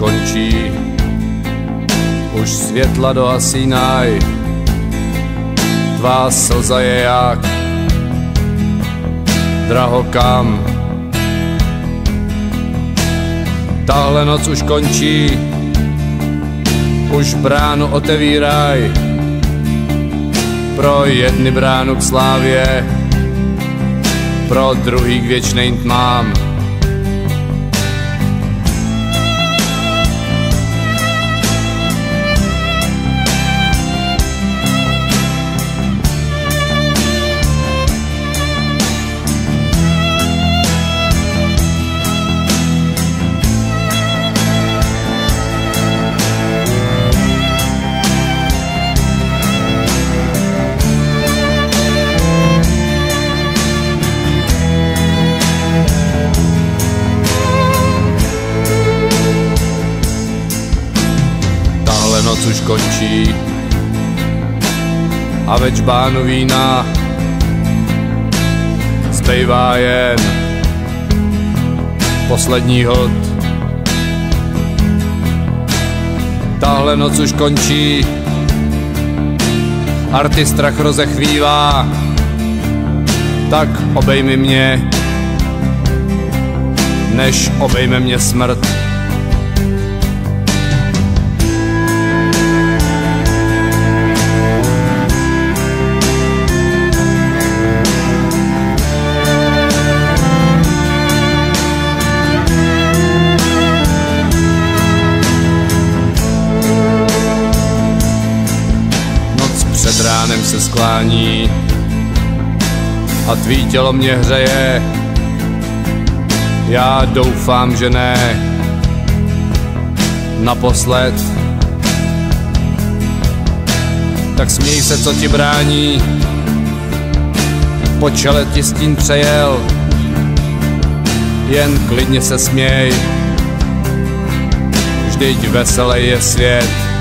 končí, už světla dohasínaj, tvá slza je jak drahokam. Tahle noc už končí, už bránu otevíraj, pro jedny bránu k slávě, pro druhý k věčným tmám. Noc už končí a ve čbánu vína zbývá jen poslední hod. Tahle noc už končí, arty strach rozechvívá, tak obejmi mě, než obejme mě smrt. Před ránem se sklání a tvý tělo mě hřeje. Já doufám, že ne naposled. Tak směj se, co ti brání, po čele ti stín přejel. Jen klidně se směj, vždyť veselý je svět.